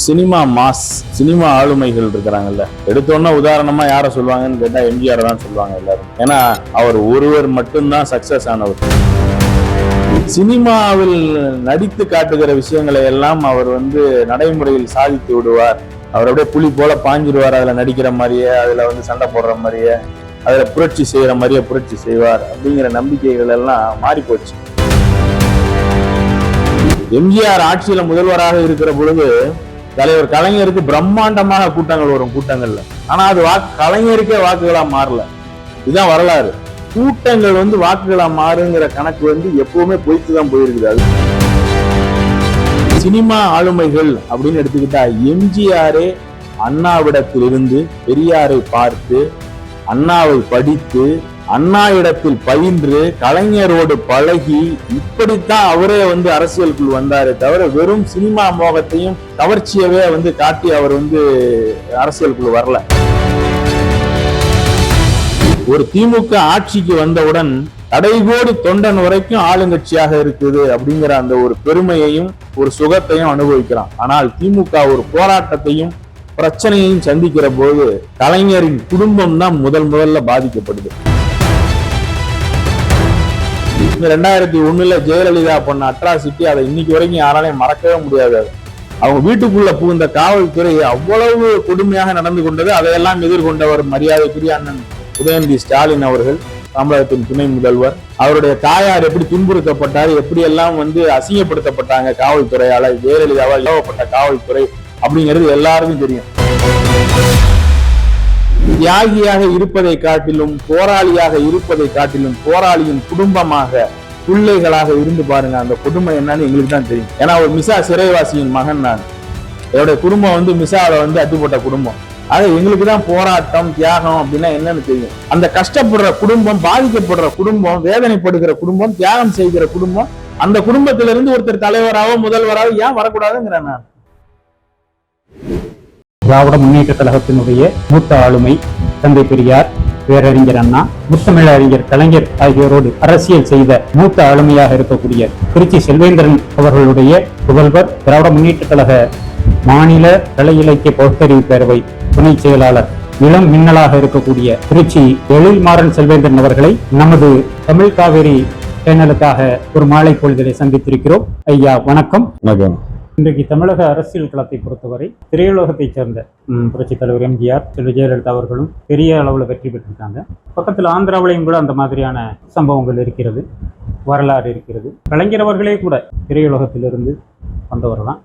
Cinema mass cinema ஆளுமைகள் இருக்கிறாங்கல்ல, எடுத்தோன்னா உதாரணமா யார சொல்லுவாங்கன்னு கேட்டா எம்ஜிஆர் தான் சொல்லுவாங்க எல்லாரும். ஏன்னா அவர் ஒருவர் மட்டும்தான் சக்சஸ் ஆனவர். சினிமாவில் நடித்து காட்டுகிற விஷயங்களை எல்லாம் அவர் நடைமுறையில் சாதித்து விடுவார். அவர் அப்படியே புலி போல பாஞ்சிடுவார். அதுல நடிக்கிற மாதிரியே, அதுல சண்டை போடுற மாதிரியே, அதுல புரட்சி செய்யற மாதிரியே புரட்சி செய்வார் அப்படிங்கிற நம்பிக்கைகள் எல்லாம் மாறி போச்சு. எம்ஜிஆர் ஆட்சியில முதல்வராக இருக்கிற பொழுது தலைவர் கலைஞருக்கு பிரம்மாண்டமாக கூட்டங்கள் வரும் கூட்டங்கள்ல. ஆனா அது கலைஞருக்கே வாக்குகளா மாறல. இதுதான் வரலாறு. கூட்டங்கள் வாக்குகளா மாறுங்கிற கணக்கு எப்பவுமே பொய்த்துதான் போயிருக்குது. அது சினிமா ஆளுமைகள் அப்படின்னு எடுத்துக்கிட்டா எம்ஜிஆரே அண்ணாவிடத்திலிருந்து பெரியாரை பார்த்து, அண்ணாவை படித்து, அண்ணா இடத்தில் பயின்று, கலைஞரோடு பழகி, இப்படித்தான் அவரே அரசியலுக்குள் வந்தாரே தவிர வெறும் சினிமா மோகத்தையும் கவர்ச்சியவே காட்டி அவர் அரசியலுக்குள் வரல. ஒரு திமுக ஆட்சிக்கு வந்தவுடன் கடைகோடி தொண்டன் வரைக்கும் ஆளுங்கட்சியாக இருக்குது அப்படிங்கிற அந்த ஒரு பெருமையையும் ஒரு சுகத்தையும் அனுபவிக்கிறான். ஆனால் திமுக ஒரு போராட்டத்தையும் பிரச்சனையையும் சந்திக்கிற போது கலைஞரின் குடும்பம் தான் முதல்ல பாதிக்கப்படுது. 2001 ஜெயலலிதா பண்ண அட்ராசிட்டி அதை இன்னைக்கு வரைக்கும் யாராலையும் மறக்கவே முடியாது. அவங்க வீட்டுக்குள்ள புகுந்த காவல்துறை அவ்வளவு கொடுமையாக நடந்து கொண்டது. அதையெல்லாம் எதிர்கொண்டவர் மரியாதைக்குரிய அண்ணன் உதயநிதி ஸ்டாலின் அவர்கள், தமிழகத்தின் துணை முதல்வர். அவருடைய தாயார் எப்படி துன்புறுத்தப்பட்டார், எப்படி எல்லாம் அசிங்கப்படுத்தப்பட்டாங்க காவல்துறையால, ஜெயலலிதாவால் ஏவப்பட்ட காவல்துறை அப்படிங்கிறது எல்லாருக்கும் தெரியும். தியாகியாக இருப்பதை காட்டிலும், போராளியாக இருப்பதை காட்டிலும், போராளியின் குடும்பமாக, பிள்ளைகளாக இருந்து பாருங்க. அந்த கொடுமை என்னன்னு எங்களுக்கு தான் தெரியும். ஏன்னா ஒரு மிசா சிறைவாசியின் மகன் நான். என்னுடைய குடும்பம் மிசாவை அட்டுப்பட்ட குடும்பம். ஆக எங்களுக்கு தான் போராட்டம், தியாகம் அப்படின்னா என்னன்னு தெரியும். அந்த கஷ்டப்படுற குடும்பம், பாதிக்கப்படுற குடும்பம், வேதனைப்படுகிற குடும்பம், தியாகம் செய்கிற குடும்பம், அந்த குடும்பத்திலிருந்து ஒருத்தர் தலைவராகவோ முதல்வராகவோ ஏன் வரக்கூடாதுங்கிறேன் நான். திராவிட முன்னேற்ற கழகத்தினுடைய மூத்த ஆளுமை தந்தை பெரியார், பேரறிஞர் அண்ணா, முத்தமிழறிஞர் கலைஞர் ஆகியோரோடு அரசியல் செய்த மூத்த ஆளுமையாக இருக்கக்கூடிய திருச்சி செல்வேந்திரன் அவர்களுடைய புதல்வர், திராவிட முன்னேற்ற கழக மாநில கலை இலக்கிய பகுத்தறிவு பேரவை துணை செயலாளர், இளம் மின்னலாக இருக்கக்கூடிய திருச்சி எழில்மாறன் செல்வேந்திரன் அவர்களை நமது தமிழ் காவேரி சேனலுக்காக ஒரு மாலை பொழுதிலே சந்தித்திருக்கிறோம். ஐயா வணக்கம். வணக்கம். இன்றைக்கு தமிழக அரசியல் களத்தை பொறுத்தவரை திரையுலகத்தைச் சேர்ந்த புரட்சித் தலைவர் எம்ஜிஆர், செல்வி ஜெயலலிதா அவர்களும் பெரிய அளவில் வெற்றி பெற்றிருக்காங்க. பக்கத்தில் ஆந்திராவிலையும் கூட அந்த மாதிரியான சம்பவங்கள் இருக்கிறது, வரலாறு இருக்கிறது. கலைஞர் அவர்களே கூட திரையுலகத்திலிருந்து வந்தவர் தான்.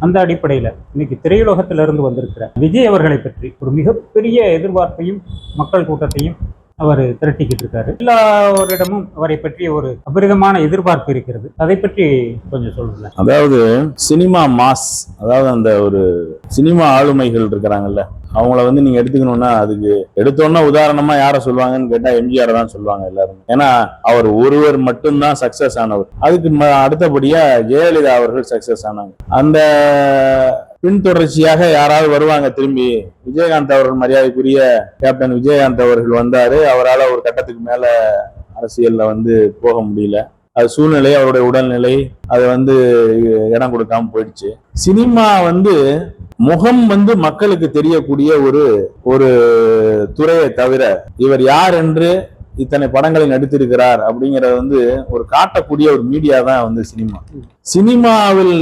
அந்த அடிப்படையில் இன்னைக்கு திரையுலகத்திலிருந்து வந்திருக்கிற விஜய் அவர்களை பற்றி ஒரு மிகப்பெரிய எதிர்பார்ப்பையும் மக்கள் கூட்டத்தையும் அவர் திரட்டிக்கிட்டு இருக்காரு. எல்லாரிடமும் அவரை பற்றி ஒரு அபரிதமான எதிர்பார்ப்பு இருக்கிறது. அதை பற்றி கொஞ்சம் சொல்லுங்க. அதாவது சினிமா மாஸ், அதாவது அந்த ஒரு சினிமா ஆளுமைகள் இருக்கிறாங்கல்ல, அவங்கள நீங்க எடுத்துக்கணும்னா அதுக்கு எடுத்தோன்னா உதாரணமா யார சொல்லுவாங்கன்னு கேட்டா எம்ஜிஆர் தான் சொல்லுவாங்க எல்லாரும். ஏன்னா அவர் ஒருவர் மட்டும்தான் சக்சஸ் ஆனவர். அதுக்கு அடுத்தபடியா ஜெயலலிதா அவர்கள் சக்சஸ் ஆனாங்க. அந்த பின்தொடர்ச்சியாக யாராவது வருவாங்க திரும்பி. விஜயகாந்த் அவர்கள், மரியாதைக்குரிய கேப்டன் விஜயகாந்த் அவர்கள் வந்தாரு. அவரால் ஒரு கட்டத்துக்கு மேல அரசியல்ல போக முடியல. அது சூழ்நிலை, அவருடைய உடல்நிலை அது இடம் கொடுக்காம போயிடுச்சு. சினிமா முகம் மக்களுக்கு தெரியக்கூடிய ஒரு துறையை தவிர இவர் யார் என்று இத்தனை படங்களை நடித்திருக்கிறார் அப்படிங்கறது ஒரு காட்டக்கூடிய ஒரு மீடியா தான் சினிமா. சினிமாவில்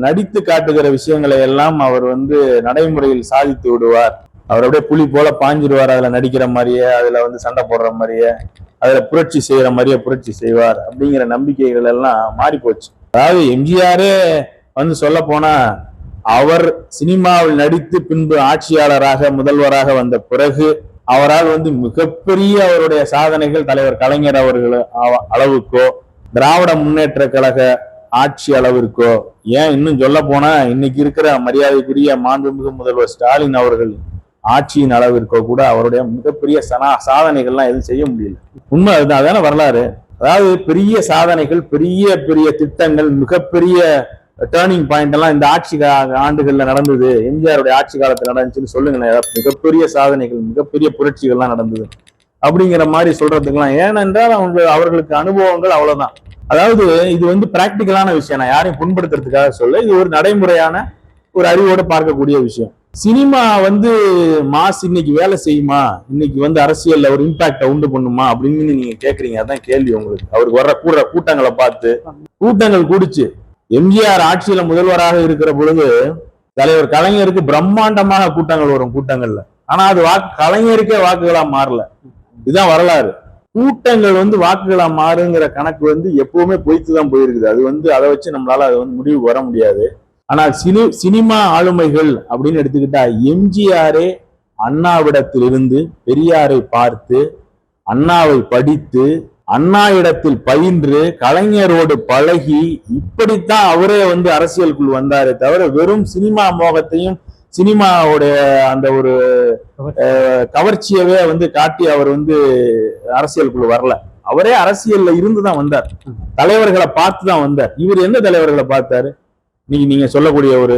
நடித்து காட்டுகிற விஷயங்களை எல்லாம் அவர் நடைமுறையில் சாதித்து விடுவார். அவர் அப்படியே புலி போல பாஞ்சிடுவார். அதுல நடிக்கிற மாதிரியே, அதுல சண்டை போடுற மாதிரியே, அதுல புரட்சி செய்யற மாதிரியே புரட்சி செய்வார் அப்படிங்கிற நம்பிக்கைகள் எல்லாம் மாறி போச்சு. அதாவது எம்ஜிஆரே சொல்ல போனா அவர் சினிமாவில் நடித்து பின்பு ஆட்சியாளராக முதல்வராக வந்த பிறகு அவரால் மிகப்பெரிய அவருடைய சாதனைகள் தலைவர் கலைஞர் அவர்கள் அளவுக்கோ, திராவிட முன்னேற்ற கழக ஆட்சி அளவிற்கோ, ஏன் இன்னும் சொல்ல போனா இன்னைக்கு இருக்கிற மரியாதைக்குரிய மாண்புமிகு முதல்வர் ஸ்டாலின் அவர்கள் ஆட்சியின் அளவிற்கோ கூட அவருடைய மிகப்பெரிய சாதனைகள்லாம் எதுவும் செய்ய முடியல. உண்மை அதுதான், அதான வரலாறு. அதாவது பெரிய சாதனைகள், பெரிய பெரிய திட்டங்கள், மிகப்பெரிய டேர்னிங் பாயிண்ட் எல்லாம் இந்த ஆட்சி ஆண்டுகள்ல நடந்தது, எம்ஜிஆருடைய ஆட்சி காலத்துல நடந்துச்சுன்னு சொல்லுங்களேன். மிகப்பெரிய சாதனைகள், மிகப்பெரிய புரட்சிகள்லாம் நடந்தது அப்படிங்கிற மாதிரி சொல்றதுக்கெல்லாம். ஏனென்றால் அவர்களுக்கு அனுபவங்கள் அவ்வளவுதான். அதாவது இது பிராக்டிக்கலான விஷயம். நான் யாரையும் புண்படுத்துறதுக்காக சொல்ல, இது ஒரு நடைமுறையான ஒரு அறிவோட பார்க்கக்கூடிய விஷயம். சினிமா வந்து மாஸ் இன்னைக்கு வேலை செய்யுமா, இன்னைக்கு வந்து அரசியல்ல ஒரு இம்பாக்ட உண்டு பண்ணுமா அப்படின்னு நீங்க கேக்குறீங்க. அதான் கேள்வி உங்களுக்கு. அவருக்கு வர்ற கூட்டங்களை பார்த்து கூட்டங்கள் கூடிச்சு. எம்ஜிஆர் ஆட்சியில முதல்வராக இருக்கிற பொழுது தலைவர் கலைஞருக்கு பிரம்மாண்டமாக கூட்டங்கள் வரும் கூட்டங்கள்ல. ஆனா அது கலைஞருக்கே வாக்குகளா மாறல. இதுதான் வரலாறு. கூட்டங்கள் வந்து வாக்குகளா மாறுங்கிற கணக்கு வந்து எப்பவுமே பொய்த்துதான் போயிருக்குது. அது வந்து அதை வச்சு நம்மளால அது வந்து முடிவு வர முடியாது. ஆனால் சினிமா ஆளுமைகள் அப்படின்னு எடுத்துக்கிட்டா எம்ஜிஆரே அண்ணாவிடத்திலிருந்து பெரியாரை பார்த்து, அண்ணாவை படித்து, அண்ணா இடத்தில் பயின்று, கலைஞரோடு பழகி, இப்படித்தான் அவரே வந்து அரசியலுக்குள் வந்தாரே தவிர வெறும் சினிமா மோகத்தையும் சினிமாவுடைய அந்த ஒரு கவர்ச்சியவே வந்து காட்டி அவர் வந்து அரசியலுக்குள்ள வரல. அவரே அரசியல்ல இருந்துதான் வந்தார். தலைவர்களை பார்த்துதான் வந்தார். இவர் எந்த தலைவர்களை பார்த்தாரு? நீங்க சொல்லக்கூடிய ஒரு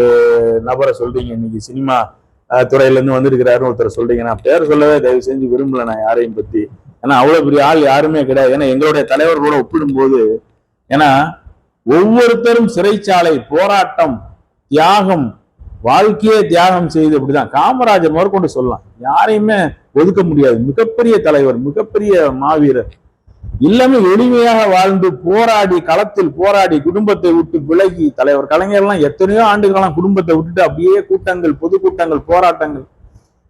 நபரை சொல்றீங்க, இன்னைக்கு சினிமா துறையில இருந்து வந்திருக்கிறாருன்னு ஒருத்தர் சொல்றீங்க. நான் பேர் சொல்லவே தயவு செஞ்சு விரும்பல நான் யாரையும் பத்தி. ஏன்னா அவ்வளவு பெரிய ஆள் யாருமே கிடையாது. ஏன்னா எங்களுடைய தலைவர்களோட ஒப்பிடும் போது, ஏன்னா ஒவ்வொருத்தரும் சிறைச்சாலை போராட்டம், தியாகம், வாழ்க்கையே தியாகம் செய்து அப்படிதான். காமராஜர் முதற்கொண்டு சொல்லலாம், யாரையுமே ஒதுக்க முடியாது. மிகப்பெரிய தலைவர், மிகப்பெரிய மாவீரர். எல்லாமே எளிமையாக வாழ்ந்து போராடி, களத்தில் போராடி, குடும்பத்தை விட்டு விலகி, தலைவர் கலைஞர்லாம் எத்தனையோ ஆண்டுகளாம் குடும்பத்தை விட்டுட்டு அப்படியே கூட்டங்கள், பொதுக்கூட்டங்கள், போராட்டங்கள்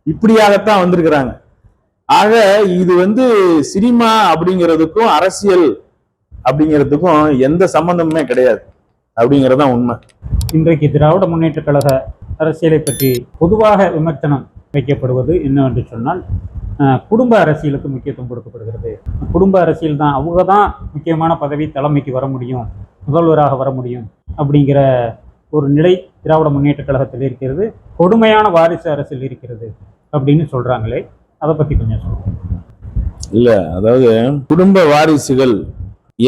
இப்படியாகத்தான் வந்திருக்கிறாங்க. ஆக இது வந்து சினிமா அப்படிங்கிறதுக்கும் அரசியல் அப்படிங்கிறதுக்கும் எந்த சம்பந்தமுமே கிடையாது அப்படிங்கறதுதான் உண்மை. இன்றைக்கு திராவிட முன்னேற்ற கழக அரசியலை பற்றி பொதுவாக விமர்சனம் வைக்கப்படுவது என்னவென்று சொன்னால், குடும்ப அரசியலுக்கு முக்கியத்துவம் கொடுக்கப்படுகிறது. குடும்ப அரசியல் தான், அவங்க தான் முக்கியமான பதவி, தலைமைக்கு வர முடியும், முதல்வராக வர முடியும் அப்படிங்கிற ஒரு நிலை திராவிட முன்னேற்ற கழகத்தில் இருக்கிறது. கொடுமையான வாரிசு அரசியல் இருக்கிறது அப்படின்னு சொல்றாங்களே, அதை பத்தி கொஞ்சம் சொல்லுங்க. இல்ல, அதாவது குடும்ப வாரிசுகள்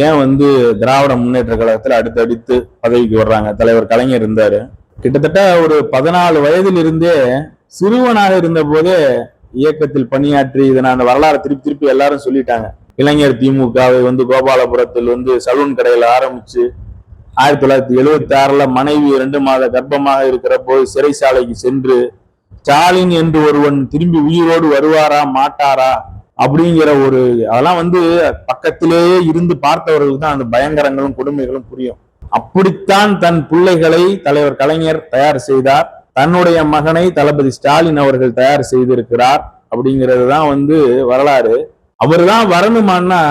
ஏன் வந்து திராவிட முன்னேற்ற கழகத்துல அடுத்தடுத்து பதவிக்கு வர்றாங்க? தலைவர் கலைஞர் இருந்தாரு, கிட்டத்தட்ட ஒரு 14 வயதில் இருந்தே, சிறுவனாக இருந்த போதே இயக்கத்தில் பணியாற்றி, இதை நான் வரலாறு திருப்பி எல்லாரும் சொல்லிட்டாங்க. இளைஞர் திமுகவை வந்து கோபாலபுரத்தில் வந்து சலூன் கடையில ஆரம்பிச்சு 1976 மனைவி 2 மாத கர்ப்பமாக இருக்கிற போது சிறைச்சாலைக்கு சென்று, ஸ்டாலின் என்று ஒருவன் திரும்பி உயிரோடு வருவாரா மாட்டாரா அப்படிங்கிற ஒரு, அதெல்லாம் வந்து பக்கத்திலேயே இருந்து பார்த்தவர்களுக்கு தான் அந்த பயங்கரங்களும் கொடுமைகளும் புரியும். அப்படித்தான் தன் பிள்ளைகளை தலைவர் கலைஞர் தயார் செய்தார். தன்னுடைய மகனை தளபதி ஸ்டாலின் அவர்கள் தயார் செய்திருக்கிறார். அப்படிங்கிறது தான் வந்து வரலாறு. அவர் தான் வரணுமான்னா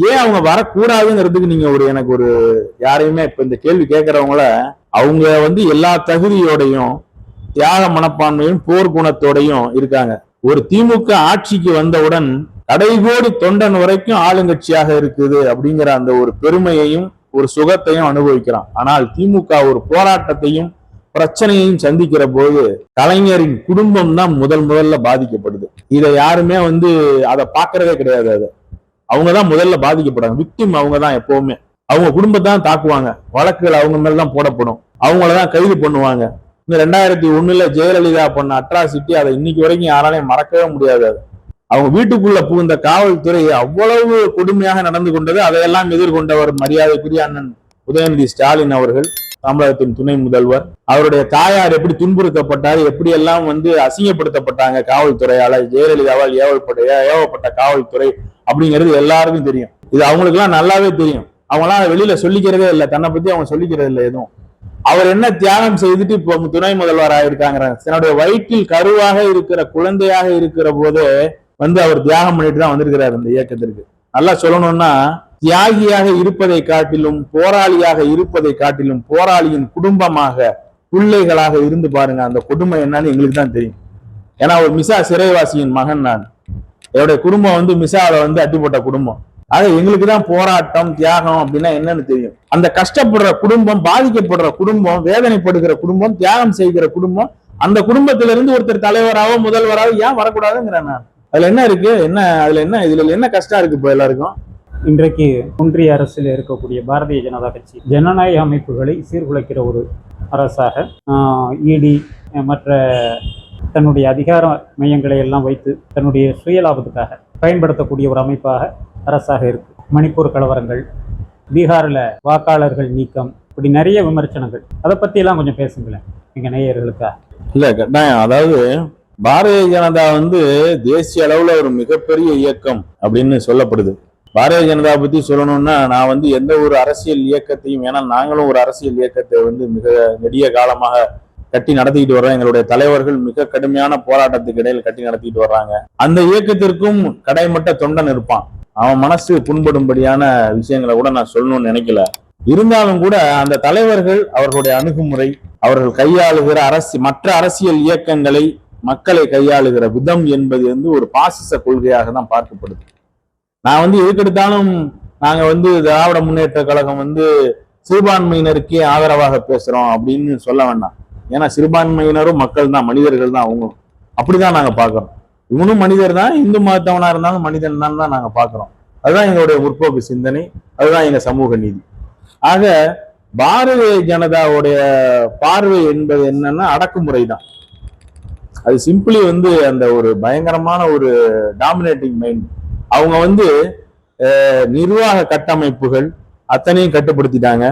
ஏன் அவங்க வரக்கூடாதுங்கிறதுக்கு நீங்க எனக்கு ஒரு யாரையுமே இப்ப இந்த கேள்வி கேட்கறவங்கள, அவங்க வந்து எல்லா தகுதியோடையும் தியாக மனப்பான்மையும் போர் குணத்தோடையும் இருக்காங்க. ஒரு திமுக ஆட்சிக்கு வந்தவுடன் கடைகோடி தொண்டன் வரைக்கும் ஆளுங்கட்சியாக இருக்குது அப்படிங்கிற அந்த ஒரு பெருமையையும் ஒரு சுகத்தையும் அனுபவிக்கிறான். ஆனால் திமுக ஒரு போராட்டத்தையும் பிரச்சனையையும் சந்திக்கிற போது கலைஞரின் குடும்பம் தான் முதல்ல பாதிக்கப்படுது. இதை யாருமே வந்து அதை பார்க்கறதே கிடையாது. அது அவங்கதான் முதல்ல பாதிக்கப்படுறாங்க. விக்டிம் அவங்க தான். எப்பவுமே அவங்க குடும்பத்தான் தாக்குவாங்க. வழக்குகள் அவங்க மேலதான் போடப்படும். அவங்களதான் கைது பண்ணுவாங்க. இந்த 2001 ஜெயலலிதா பண்ண அட்ராசிட்டி அதை இன்னைக்கு வரைக்கும் யாராலையும் மறக்கவே முடியாது. அவங்க வீட்டுக்குள்ள புகுந்த காவல்துறை அவ்வளவு கொடுமையாக நடந்து கொண்டது. அதையெல்லாம் எதிர்கொண்டவர் மரியாதைக்குரிய அண்ணன் உதயநிதி ஸ்டாலின் அவர்கள், தமிழகத்தின் துணை முதல்வர். அவருடைய தாயார் எப்படி துன்புறுத்தப்பட்டார், எப்படி எல்லாம் வந்து அசிங்கப்படுத்தப்பட்டாங்க காவல்துறையால, ஜெயலலிதாவால் ஏவப்பட்ட காவல்துறை அப்படிங்கிறது எல்லாருக்கும் தெரியும். இது அவங்களுக்கு எல்லாம் நல்லாவே தெரியும். அவங்களாம் வெளியில சொல்லிக்கிறதே இல்லை, தன்னை பத்தி அவங்க சொல்லிக்கிறது இல்லை எதுவும். அவர் என்ன தியாகம் செய்துட்டு இப்போ துணை முதல்வர் ஆயிருக்காங்க. தன்னுடைய வயிற்றில் கருவாக இருக்கிற குழந்தையாக இருக்கிற போதே வந்து அவர் தியாகம் பண்ணிட்டு தான் வந்திருக்கிறார் இந்த இயக்கத்திற்கு. நல்லா சொல்லணும்னா, தியாகியாக இருப்பதை காட்டிலும் போராளியாக இருப்பதை காட்டிலும் போராளியின் குடும்பமாக பிள்ளைகளாக இருந்து பாருங்க. அந்த கொடுமை என்னன்னு எங்களுக்கு தான் தெரியும். ஏன்னா ஒரு மிசா சிறைவாசியின் மகன் நான். என்னுடைய குடும்பம் வந்து மிசாவை வந்து அட்டிப்பட்ட குடும்பம். ஆக எங்களுக்கு தான் போராட்டம் தியாகம் அப்படின்னா என்னன்னு தெரியும். அந்த கஷ்டப்படுற குடும்பம், பாதிக்கப்படுற குடும்பம், வேதனைப்படுகிற குடும்பம், தியாகம் செய்கிற குடும்பம், அந்த குடும்பத்திலிருந்து ஒருத்தர் தலைவராகவோ முதல்வராகவோ ஏன் வரக்கூடாதுங்கிறேன் நான். அதுல என்ன இருக்கு? இதுல என்ன கஷ்டம் இருக்கு இப்போ எல்லாருக்கும்? இன்றைக்கு ஒன்றிய அரசில் இருக்கக்கூடிய பாரதிய ஜனதா கட்சி ஜனநாயக அமைப்புகளை சீர்குலைக்கிற ஒரு அரசாக, இடி மற்ற தன்னுடைய அதிகார மையங்களை எல்லாம் வைத்து தன்னுடைய சுயலாபத்துக்காக பயன்படுத்தக்கூடிய ஒரு அமைப்பாக அரசாக இருக்கு. மணிப்பூர் கலவரங்கள், பீகாரில் வாக்காளர்கள் நீக்கம், இப்படி நிறைய விமர்சனங்கள். அதை பற்றியெல்லாம் கொஞ்சம் பேசுங்களேன். எங்க நேயர்களுக்கா? இல்ல கட்டாயம். அதாவது பாரதிய ஜனதா வந்து தேசிய அளவுல ஒரு மிகப்பெரிய இயக்கம் அப்படின்னு சொல்லப்படுது. பாரதிய ஜனதா பத்தி சொல்லணும்னா, நான் வந்து எந்த ஒரு அரசியல் இயக்கத்தையும், ஏன்னா நாங்களும் ஒரு அரசியல் இயக்கத்தை வந்து மிக நெடிய காலமாக கட்டி நடத்திக்கிட்டு வர்றோம். எங்களுடைய தலைவர்கள் மிக கடுமையான போராட்டத்துக்கு இடையில் கட்டி நடத்திட்டு வர்றாங்க. அந்த இயக்கத்திற்கும் கடைமட்ட தொண்டன் இருப்பான். அவன் மனசு புண்படும்படியான விஷயங்களை கூட நான் சொல்லணும்னு நினைக்கல. இருந்தாலும் கூட அந்த தலைவர்கள், அவர்களுடைய அணுகுமுறை, அவர்கள் கையாளுகிற மற்ற அரசியல் இயக்கங்களை மக்களை கையாளுகிற விதம் என்பது வந்து ஒரு பாசிச கொள்கையாக தான் பார்க்கப்படுது. நான் வந்து எதுக்கெடுத்தாலும் நாங்க வந்து திராவிட முன்னேற்ற கழகம் வந்து சிறுபான்மையினருக்கே ஆதரவாக பேசுறோம் அப்படின்னு சொல்ல வேண்டாம். ஏன்னா சிறுபான்மையினரும் மக்கள் தான், மனிதர்கள் தான் அவங்களும். அப்படிதான் நாங்க பாக்குறோம். இவனும் மனிதர் தான், இந்து மதத்தவனா இருந்தாலும் மனிதன் தான் நாங்க பாக்குறோம். அதுதான் எங்களுடைய முற்போக்கு சிந்தனை, அதுதான் எங்க சமூக நீதி. ஆக பாரதிய ஜனதாவுடைய பார்வை என்பது என்னன்னா அடக்குமுறை தான். அது சிம்பிளி வந்து அந்த ஒரு பயங்கரமான ஒரு டாமினேட்டிங் மைண்ட். அவங்க வந்து நிர்வாக கட்டமைப்புகள் அத்தனையும் கட்டுப்படுத்திட்டாங்க.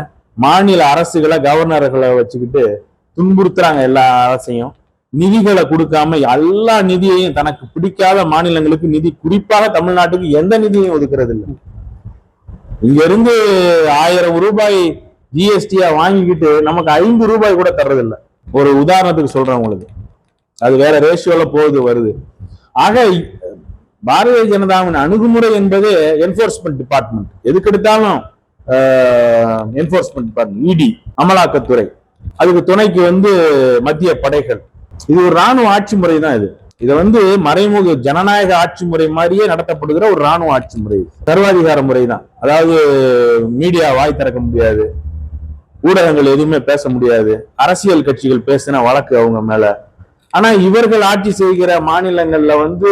மாநில அரசுகளை, கவர்னர்களை வச்சுக்கிட்டு துன்புறுத்துறாங்க எல்லா அரசையும். நிதிகளை கொடுக்காம எல்லா நிதியையும், தனக்கு பிடிக்காத மாநிலங்களுக்கு நிதி, குறிப்பாக தமிழ்நாட்டுக்கு எந்த நிதியையும் ஒதுக்குறது இல்லை. இங்க இருந்து 1000 ரூபாய் ஜிஎஸ்டியா வாங்கிக்கிட்டு நமக்கு 5 ரூபாய் கூட தர்றதில்லை. ஒரு உதாரணத்துக்கு சொல்றேன் உங்களுக்கு, அது வேற ரேஷியோல போகுது வருது. ஆக பாரதிய ஜனதாவின் அணுகுமுறை என்பது என்போர்ஸ்மெண்ட் டிபார்ட்மெண்ட், எதுக்கெடுத்தாலும் என்போர்ஸ்மெண்ட் டிபார்ட்மெண்ட், இடி, அமலாக்கத்துறை, அதுக்கு துணைக்கு வந்து மத்திய படைகள். இது ஒரு ராணுவ ஆட்சி முறை தான். இதை வந்து மறைமுக ஜனநாயக ஆட்சி முறை மாதிரியே நடத்தப்படுகிற ஒரு ராணுவ ஆட்சி முறை, சர்வாதிகார முறை தான். அதாவது மீடியா வாய் திறக்க முடியாது, ஊடகங்கள் எதுவுமே பேச முடியாது, அரசியல் கட்சிகள் பேசின வழக்கு அவங்க மேல. ஆனா இவர்கள் ஆட்சி செய்கிற மாநிலங்கள்ல வந்து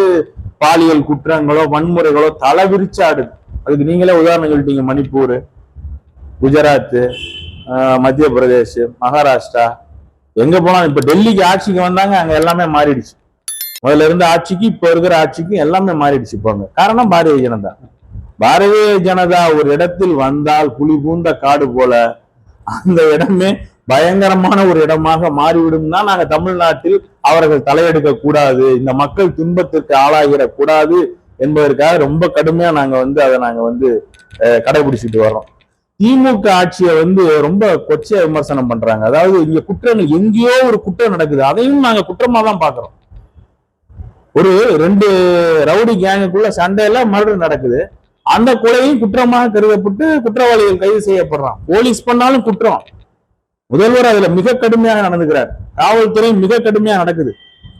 பாலியல் குற்றங்களோ வன்முறைகளோ தலை விரிச்சு ஆடுது. அதுக்கு நீங்களே உதாரணம் சொல்லிட்டீங்க. மணிப்பூர், குஜராத், மத்திய பிரதேஷ், மகாராஷ்டிரா, எங்க போனாலும். இப்ப டெல்லிக்கு ஆட்சிக்கு வந்தாங்க, அங்க எல்லாமே மாறிடுச்சு. முதல்ல இருந்த ஆட்சிக்கு இப்ப இருக்கிற ஆட்சிக்கு எல்லாமே மாறிடுச்சு. போங்க. காரணம் பாரதிய ஜனதா. பாரதிய ஜனதா ஒரு இடத்தில் வந்தால் புலி பூந்த காடு போல அந்த இடமே பயங்கரமான ஒரு இடமாக மாறிவிடும் தான். நாங்க தமிழ்நாட்டில் அவர்கள் தலையெடுக்க கூடாது, இந்த மக்கள் துன்பத்திற்கு ஆளாகிடக் கூடாது என்பதற்காக ரொம்ப கடுமையா நாங்க வந்து அதை நாங்க வந்து கடைபிடிச்சிட்டு வர்றோம். திமுக ஆட்சியை வந்து ரொம்ப கொச்சையா விமர்சனம் பண்றாங்க. அதாவது இங்க குற்றங்கள், எங்கேயோ ஒரு குற்றம் நடக்குது, அதையும் நாங்க குற்றமா தான் பாக்குறோம். ஒரு 2 ரவுடி கேங்குக்குள்ள சண்டையில மர்டர் நடக்குது, அந்த கொலையும் குற்றமாக கருதப்பட்டு குற்றவாளிகள் கைது செய்யப்படுறான். போலீஸ் பண்ணாலும் குற்றம். முதல்வர் அதுல மிக கடுமையாக நடந்துக்கிறார், காவல்துறை மிக கடுமையா நடக்குது,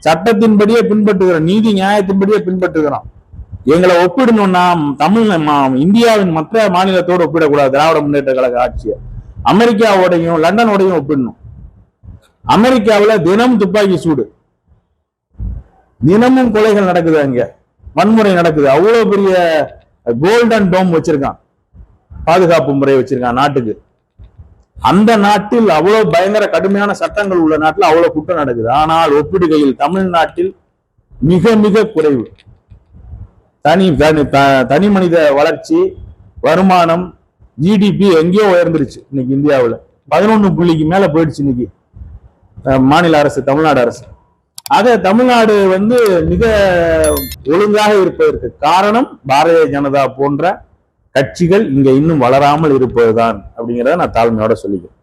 சட்டத்தின்படியே பின்பற்றுகிறோம், நீதி நியாயத்தின்படியே பின்பற்றுகிறோம். எங்களை ஒப்பிடணும்னா இந்தியாவின் மற்ற மாநிலத்தோடு ஒப்பிடக்கூடாது. திராவிட முன்னேற்ற கழக ஆட்சியை அமெரிக்காவோடையும் லண்டனோடையும் ஒப்பிடணும். அமெரிக்காவில் தினம் துப்பாக்கி சூடு, தினமும் கொலைகள் நடக்குது, அங்க வன்முறை நடக்குது. அவ்வளவு பெரிய கோல்டன் டோம் வச்சிருக்கான், பாதுகாப்பு முறை வச்சிருக்கான் நாட்டுக்கு. அந்த நாட்டில் அவ்வளவு பயங்கர கடுமையான சட்டங்கள் உள்ள நாட்டில் அவ்வளவு குற்றம் நடக்குது. ஆனால் ஒப்பிடுகையில் தமிழ்நாட்டில் மிக மிக குறைவு. தனி மனித வளர்ச்சி, வருமானம், ஜிடிபி எங்கேயோ உயர்ந்துருச்சு. இன்னைக்கு இந்தியாவில் 11 புள்ளிக்கு மேல போயிடுச்சு இன்னைக்கு மாநில அரசு, தமிழ்நாடு அரசு. ஆக தமிழ்நாடு வந்து மிக ஒழுங்காக இருப்பதற்கு காரணம் பாரதிய ஜனதா போன்ற கட்சிகள் இங்க இன்னும் வளராமல் இருப்பதுதான் அப்படிங்கிறத நான் தாழ்மையோட சொல்லிக்கிறேன்.